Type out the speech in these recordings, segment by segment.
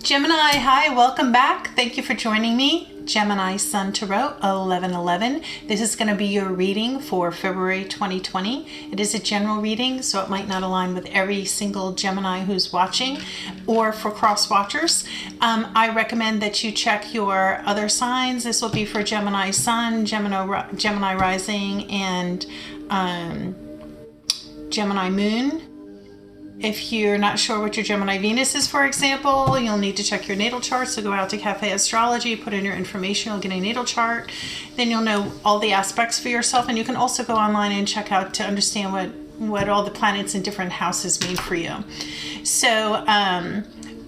Gemini, hi, welcome back. Thank you for joining me. Gemini Sun Tarot 1111. This is going to be your reading for February 2020. It is a general reading, so it might not align with every single Gemini who's watching or for cross watchers. I recommend that you check your other signs. This will be for Gemini Sun, Gemini Rising, and Gemini Moon. If you're not sure what your Gemini Venus is, for example, you'll need to check your natal chart. So go out to Cafe Astrology, put in your information, you'll get a natal chart. Then you'll know all the aspects for yourself. And you can also go online and check out to understand what all the planets in different houses mean for you. So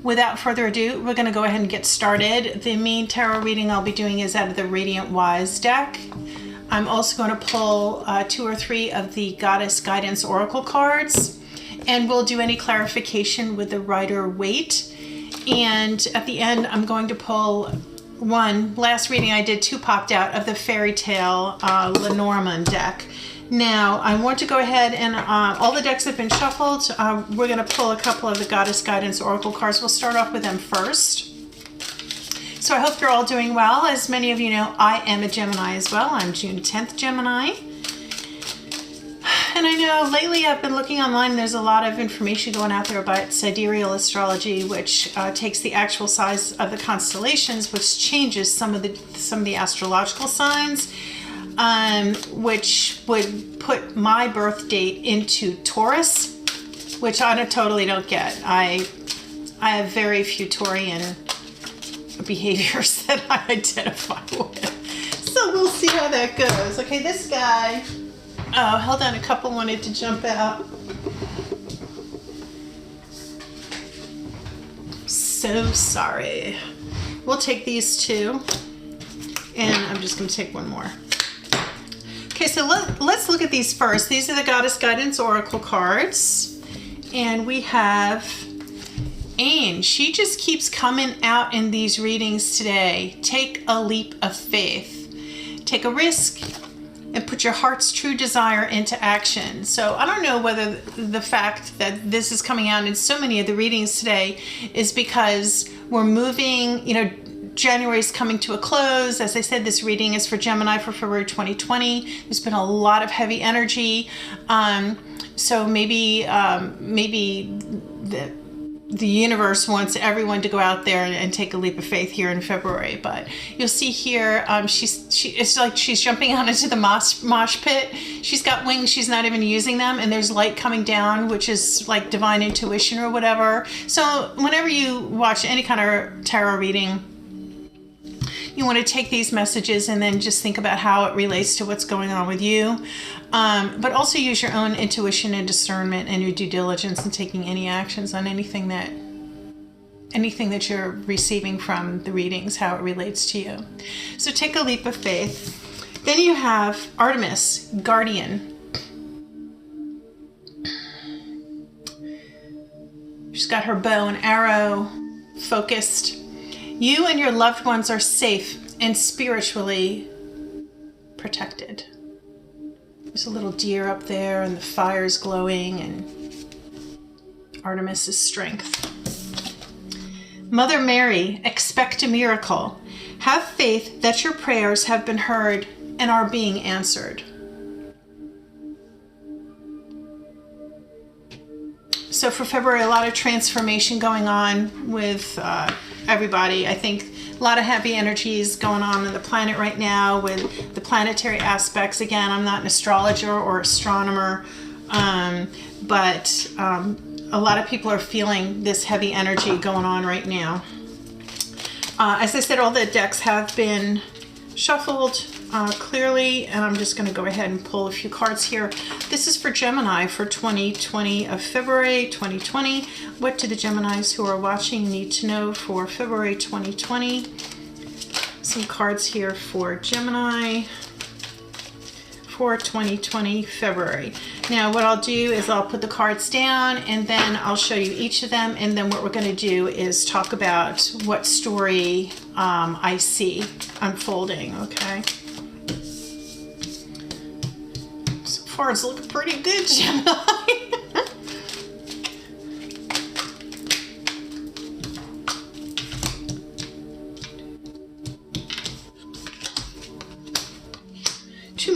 without further ado, we're going to go ahead and get started. The main tarot reading I'll be doing is out of the Radiant Wise deck. I'm also going to pull 2 or 3 of the Goddess Guidance Oracle cards. And we'll do any clarification with the Rider-Waite. And at the end, I'm going to pull one. Last reading I did 2 popped out of the Fairy Tale Lenormand deck. Now, I want to go ahead and all the decks have been shuffled. We're going to pull a couple of the Goddess Guidance Oracle cards. We'll start off with them first. So I hope you're all doing well. As many of you know, I am a Gemini as well. I'm June 10th Gemini. And I know lately I've been looking online, there's a lot of information going out there about sidereal astrology, which takes the actual size of the constellations, which changes some of the astrological signs, which would put my birth date into Taurus, which I totally don't get. I have very few Taurian behaviors that I identify with. So we'll see how that goes. Okay, this guy... Oh, hold on, a couple wanted to jump out. So sorry. We'll take these 2. And I'm just going to take one more. Okay, so let's look at these first. These are the Goddess Guidance Oracle cards. And we have Ain. She just keeps coming out in these readings today. Take a leap of faith. Take a risk. And put your heart's true desire into action. So I don't know whether the fact that this is coming out in so many of the readings today is because we're moving, January's coming to a close. As I said, this reading is for Gemini for February 2020. There's been a lot of heavy energy. So maybe the universe wants everyone to go out there and take a leap of faith here in February. But you'll see here, it's like she's jumping out into the mosh pit. She's got wings, she's not even using them, and there's light coming down, which is like divine intuition or whatever. So whenever you watch any kind of tarot reading, you want to take these messages and then just think about how it relates to what's going on with you. But also use your own intuition and discernment and your due diligence in taking any actions on anything that you're receiving from the readings, how it relates to you. So take a leap of faith. Then you have Artemis, Guardian. She's got her bow and arrow focused. You and your loved ones are safe and spiritually protected. There's a little deer up there and the fire's glowing and Artemis's strength. Mother Mary, expect a miracle. Have faith that your prayers have been heard and are being answered. So for February, a lot of transformation going on with everybody. I think a lot of heavy energies going on in the planet right now with the planetary aspects. Again, I'm not an astrologer or astronomer, but a lot of people are feeling this heavy energy going on right now. As I said, all the decks have been shuffled clearly, and I'm just going to go ahead and pull a few cards here. This is for Gemini for 2020 of February 2020. What do the Geminis who are watching need to know for February 2020? Some cards here for Gemini for 2020 February. Now what I'll do is I'll put the cards down and then I'll show you each of them, and then what we're going to do is talk about what story I see unfolding, okay? So far it's looking pretty good, Gemini.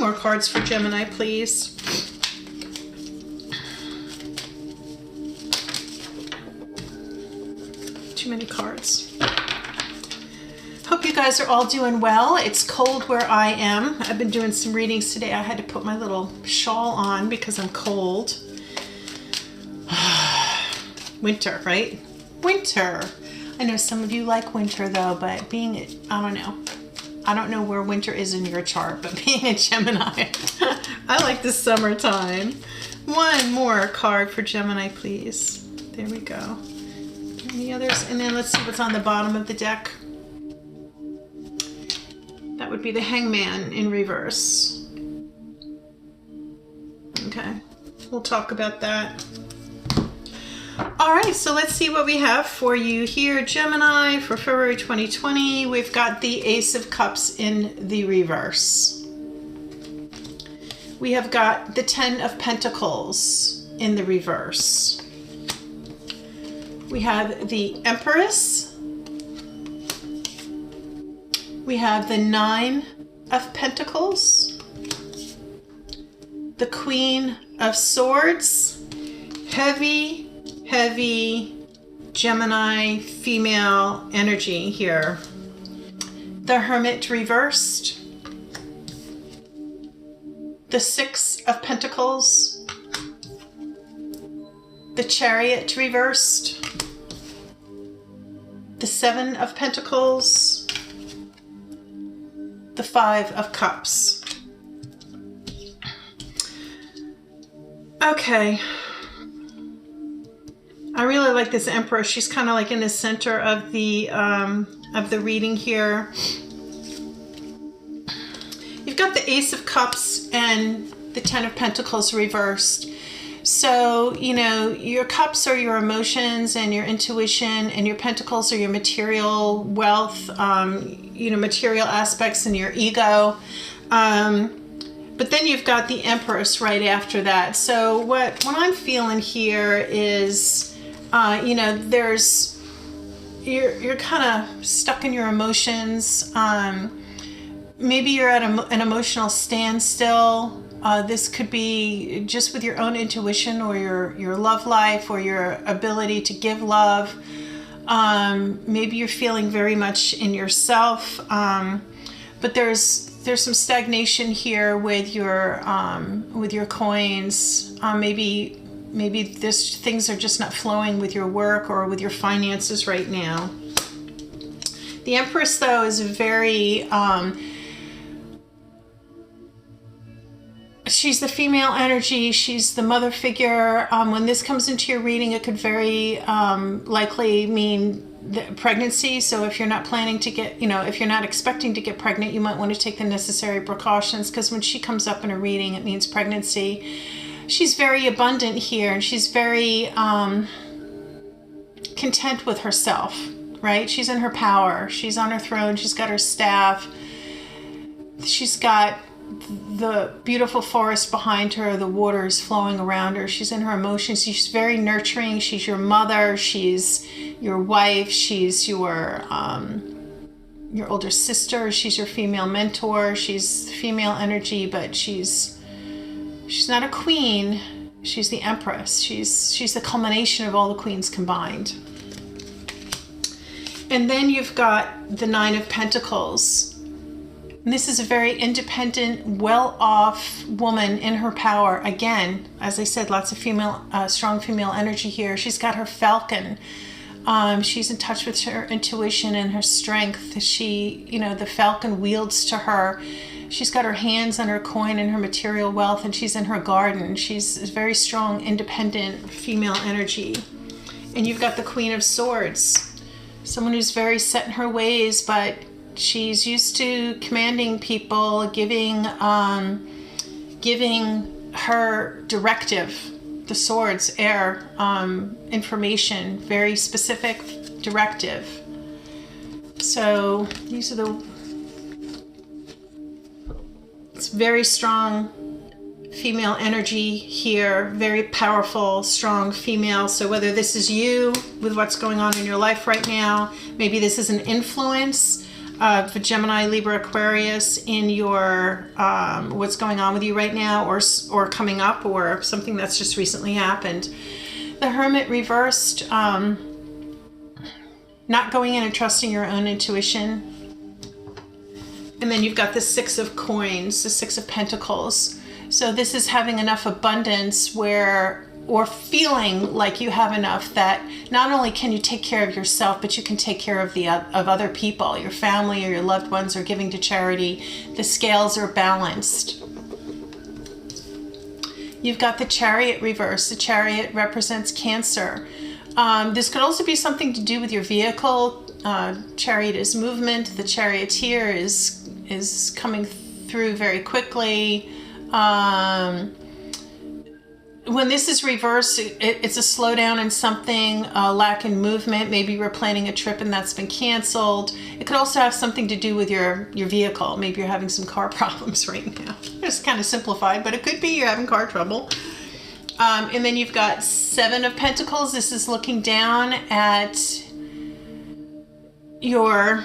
more cards for Gemini, please. Too many cards. Hope you guys are all doing well. It's cold where I am. I've been doing some readings today. I had to put my little shawl on because I'm cold. Winter, right? Winter. I know some of you like winter though, but being, I don't know. I don't know where winter is in your chart, but being a Gemini, I like the summertime. One more card for Gemini, please. There we go. Any others? And then let's see what's on the bottom of the deck. That would be the Hangman in reverse. Okay, we'll talk about that. All right, so let's see what we have for you here, Gemini, for February 2020. We've got the Ace of Cups in the reverse. We have got the Ten of Pentacles in the reverse. We have the Empress. We have the Nine of Pentacles. The Queen of Swords. Heavy Gemini female energy here. The Hermit reversed. The Six of Pentacles. The Chariot reversed. The Seven of Pentacles. The Five of Cups. Okay. I really like this Empress. She's kind of like in the center of the reading here. You've got the Ace of Cups and the Ten of Pentacles reversed. So, you know, your cups are your emotions and your intuition, and your pentacles are your material wealth, you know, material aspects and your ego. But then you've got the Empress right after that. So what I'm feeling here is, you know, you're kind of stuck in your emotions. Maybe you're at an emotional standstill. This could be just with your own intuition or your love life or your ability to give love. Maybe you're feeling very much in yourself. But there's some stagnation here with your coins. Maybe things are just not flowing with your work or with your finances right now. The Empress, though, is very, she's the female energy. She's the mother figure. When this comes into your reading, it could very likely mean the pregnancy. So if you're not planning to get, you know, if you're not expecting to get pregnant, you might want to take the necessary precautions, because when she comes up in a reading, it means pregnancy. She's very abundant here, and she's very content with herself, right? She's in her power. She's on her throne. She's got her staff. She's got the beautiful forest behind her. The water is flowing around her. She's in her emotions. She's very nurturing. She's your mother. She's your wife. She's your older sister. She's your female mentor. She's female energy, but she's not a queen. She's the Empress. She's the culmination of all the queens combined. And then you've got the Nine of Pentacles. And this is a very independent, well-off woman in her power. Again, as I said, lots of strong female energy here. She's got her falcon. She's in touch with her intuition and her strength. She, you know, the falcon wields to her. She's got her hands on her coin and her material wealth, and she's in her garden. She's a very strong, independent female energy. And you've got the Queen of Swords, someone who's very set in her ways, but she's used to commanding people, giving her directive. The swords, air, information, very specific directive. So these are it's very strong female energy here, very powerful, strong female. So whether this is you with what's going on in your life right now, maybe this is an influence, for Gemini, Libra, Aquarius in your what's going on with you right now, or coming up, or something that's just recently happened. The Hermit reversed, not going in and trusting your own intuition. And then you've got the Six of Coins, the Six of Pentacles. So this is having enough abundance or feeling like you have enough that not only can you take care of yourself, but you can take care of of other people, your family or your loved ones, or giving to charity. The scales are balanced. You've got the Chariot reverse. The Chariot represents Cancer. This could also be something to do with your vehicle. Chariot is movement. The charioteer is coming through very quickly. When this is reversed, it's a slowdown in something, a lack in movement. Maybe you're planning a trip and that's been canceled. It could also have something to do with your vehicle. Maybe you're having some car problems right now. It's kind of simplified, but it could be you're having car trouble. And then you've got Seven of Pentacles. This is looking down at your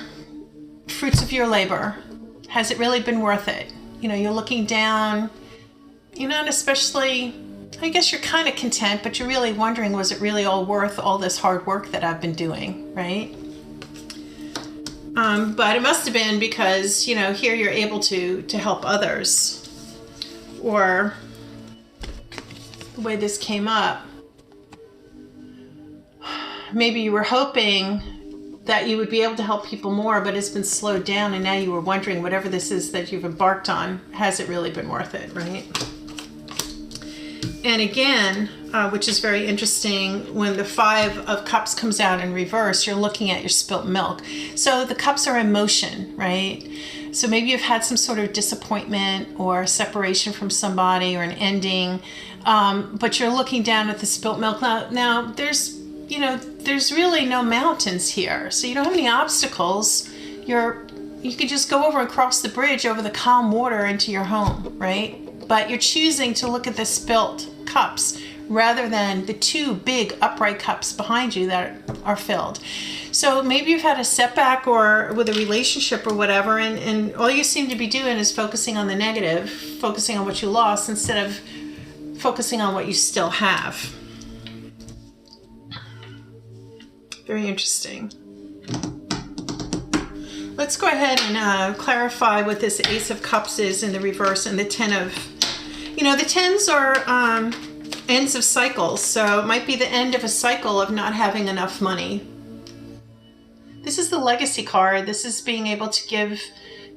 fruits of your labor. Has it really been worth it? You know, you're looking down, you're not especially, I guess you're kind of content, but you're really wondering, was it really all worth all this hard work that I've been doing, right? But it must have been because, you know, here you're able to help others. Or the way this came up, maybe you were hoping that you would be able to help people more, but it's been slowed down, and now you were wondering, whatever this is that you've embarked on, has it really been worth it, right? And again, which is very interesting, when the Five of Cups comes out in reverse, you're looking at your spilt milk. So the cups are emotion, right? So maybe you've had some sort of disappointment or separation from somebody or an ending, but you're looking down at the spilt milk. Now there's really no mountains here, so you don't have any obstacles. You could just go over and cross the bridge over the calm water into your home, right? But you're choosing to look at the spilt cups rather than the two big upright cups behind you that are filled. So maybe you've had a setback or with a relationship or whatever, and all you seem to be doing is focusing on the negative, focusing on what you lost instead of focusing on what you still have. Very interesting. Let's go ahead and clarify what this Ace of Cups is in the reverse, and the Ten of, the tens are ends of cycles. So it might be the end of a cycle of not having enough money. This is the legacy card. This is being able to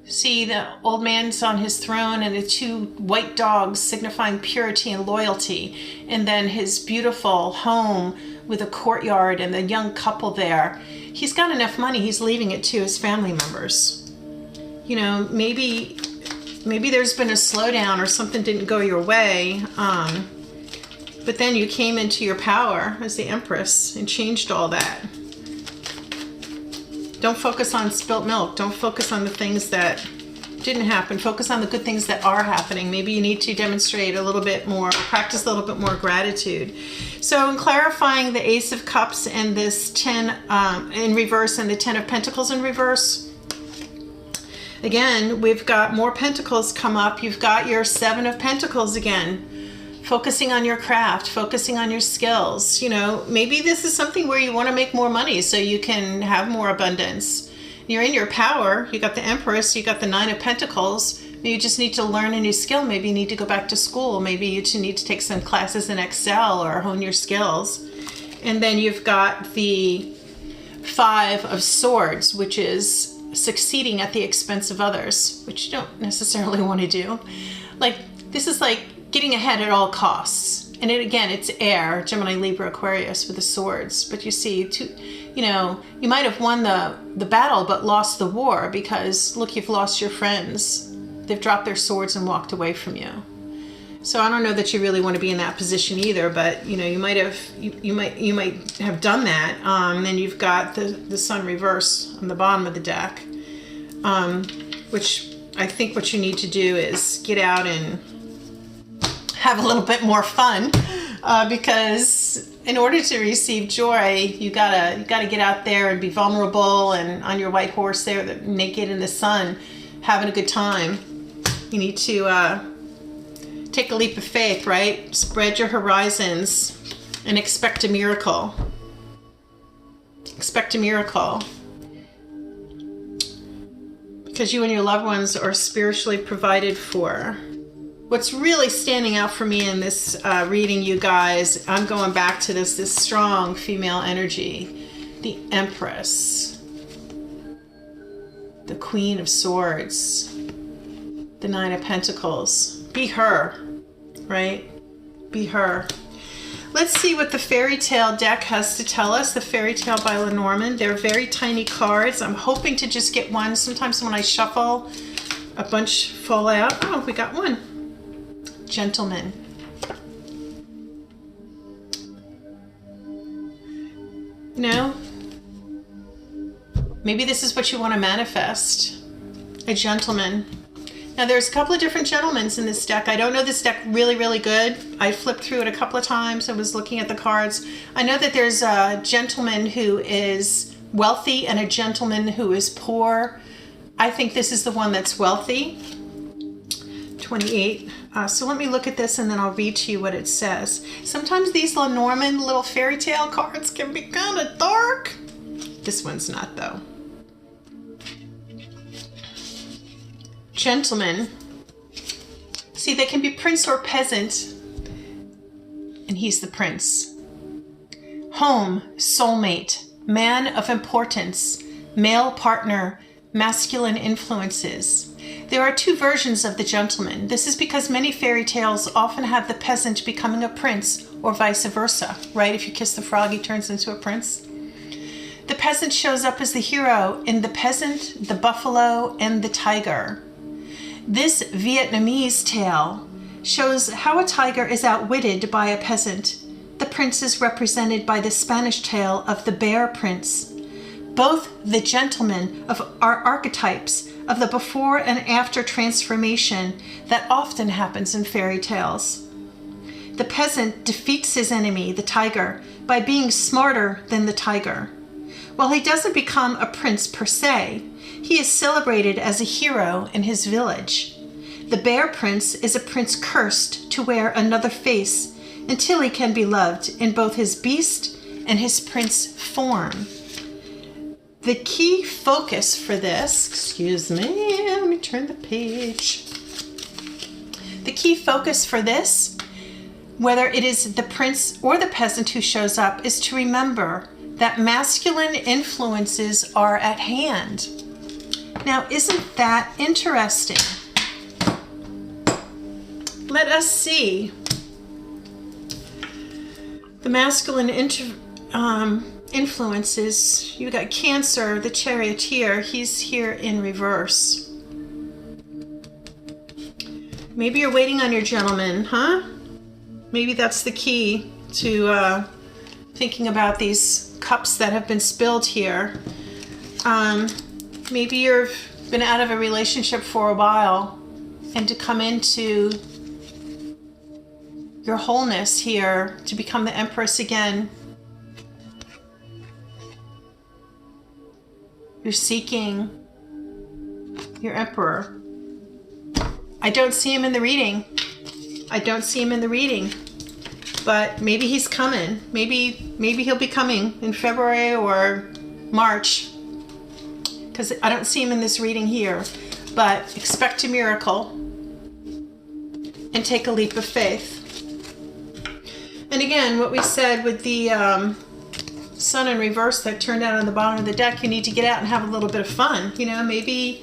see the old man's on his throne and the two white dogs signifying purity and loyalty. And then his beautiful home with a courtyard and the young couple there. He's got enough money, he's leaving it to his family members. Maybe there's been a slowdown or something didn't go your way, but then you came into your power as the Empress and changed all that. Don't focus on spilt milk. Don't focus on the things that didn't happen. Focus on the good things that are happening. Maybe you need to demonstrate a little bit more, practice a little bit more gratitude. So in clarifying the Ace of Cups and this 10 in reverse and the 10 of Pentacles in reverse, again, we've got more Pentacles come up. You've got your 7 of Pentacles again. Focusing on your craft, focusing on your skills. Maybe this is something where you want to make more money so you can have more abundance. You're in your power. You got the Empress, you got the 9 of Pentacles. Maybe you just need to learn a new skill. Maybe you need to go back to school. Maybe you need to take some classes in Excel or hone your skills. And then you've got the 5 of Swords, which is succeeding at the expense of others, which you don't necessarily want to do. This is like getting ahead at all costs. And it's air, Gemini, Libra, Aquarius with the swords. But you see, you might have won the battle but lost the war because, look, you've lost your friends. They've dropped their swords and walked away from you. So I don't know that you really want to be in that position either, but you might have done that. Then you've got the Sun reverse on the bottom of the deck, which I think what you need to do is get out and have a little bit more fun. because in order to receive joy, you gotta get out there and be vulnerable and on your white horse there, naked in the sun, having a good time. You need to take a leap of faith, right? Spread your horizons and expect a miracle. Expect a miracle. Because you and your loved ones are spiritually provided for. What's really standing out for me in this reading, you guys, I'm going back to this strong female energy. The Empress. The Queen of Swords. The Nine of Pentacles. Be her, right? Be her. Let's see what the Fairy Tale deck has to tell us. The Fairy Tale by Lenormand. They're very tiny cards. I'm hoping to just get one. Sometimes when I shuffle, a bunch fall out. Oh, we got one. Gentleman. You know, maybe this is what you want to manifest. A gentleman. Now there's a couple of different gentlemen in this deck. I don't know this deck really, really good. I flipped through it a couple of times. I was looking at the cards. I know that there's a gentleman who is wealthy and a gentleman who is poor. I think this is the one that's wealthy. 28. So let me look at this and then I'll read to you what it says. Sometimes these Lenormand little fairy tale cards can be kind of dark. This one's not though. Gentleman. See, they can be prince or peasant, and he's the prince. Home, soulmate, man of importance, male partner, masculine influences. There are two versions of the gentleman. This is because many fairy tales often have the peasant becoming a prince or vice versa, right? If you kiss the frog, he turns into a prince. The peasant shows up as the hero in The Peasant, The Buffalo, and The Tiger. This Vietnamese tale shows how a tiger is outwitted by a peasant. The prince is represented by the Spanish tale of the Bear Prince. Both the gentlemen are archetypes of the before and after transformation that often happens in fairy tales. The peasant defeats his enemy, the tiger, by being smarter than the tiger. While he doesn't become a prince per se, he is celebrated as a hero in his village. The Bear Prince is a prince cursed to wear another face until he can be loved in both his beast and his prince form. The key focus for this, excuse me, let me turn the page. The key focus for this, whether it is the prince or the peasant who shows up, is to remember that masculine influences are at hand. Now, isn't that interesting? Let us see. The masculine influences. You got Cancer, the Charioteer. He's here in reverse. Maybe you're waiting on your gentleman, huh? Maybe that's the key to thinking about these cups that have been spilled here. Maybe you've been out of a relationship for a while, and to come into your wholeness here, to become the Empress again. You're seeking your Emperor. I don't see him in the reading. I don't see him in the reading. But maybe he's coming. Maybe he'll be coming in February or March. Because I don't see him in this reading here. But expect a miracle. And take a leap of faith. And again, what we said with the sun in reverse that turned out on the bottom of the deck, you need to get out and have a little bit of fun. You know, maybe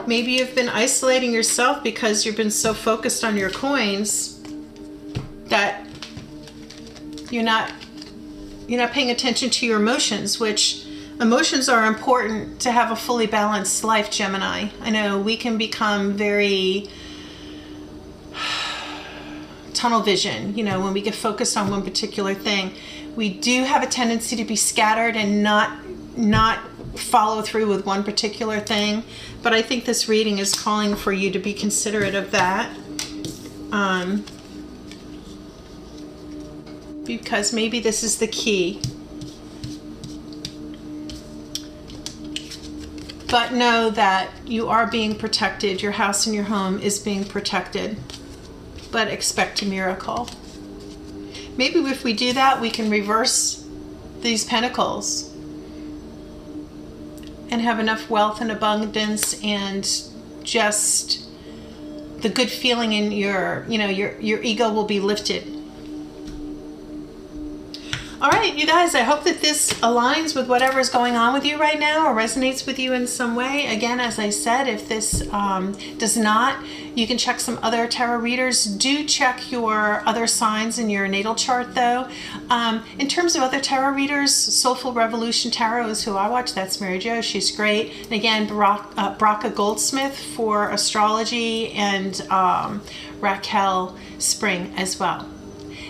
you've been isolating yourself because you've been so focused on your coins that you're not paying attention to your emotions, which emotions are important to have a fully balanced life, Gemini. I know we can become very tunnel vision, you know, when we get focused on one particular thing. We do have a tendency to be scattered and not follow through with one particular thing. But I think this reading is calling for you to be considerate of that. because maybe this is the key. But know that you are being protected. Your house and your home is being protected. But expect a miracle. Maybe if we do that, we can reverse these pentacles and have enough wealth and abundance and just the good feeling in your ego will be lifted. All right, you guys, I hope that this aligns with whatever's going on with you right now or resonates with you in some way. Again, as I said, if this does not, you can check some other tarot readers. Do check your other signs in your natal chart, though. In terms of other tarot readers, Soulful Revolution Tarot is who I watch. That's Mary Jo. She's great. And again, Braca Goldsmith for astrology, and Raquel Spring as well.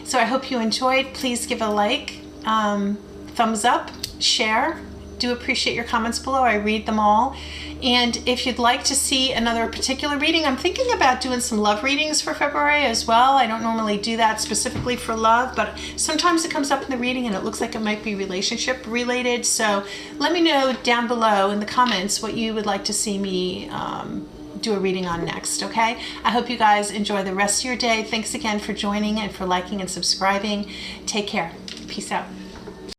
So I hope you enjoyed. Please give a like, thumbs up, share. Do appreciate your comments below. I read them all. And if you'd like to see another particular reading, I'm thinking about doing some love readings for February as well. I don't normally do that specifically for love, but sometimes it comes up in the reading and it looks like it might be relationship related. So let me know down below in the comments what you would like to see me do a reading on next, okay? I hope you guys enjoy the rest of your day. Thanks again for joining and for liking and subscribing. Take care. Peace out.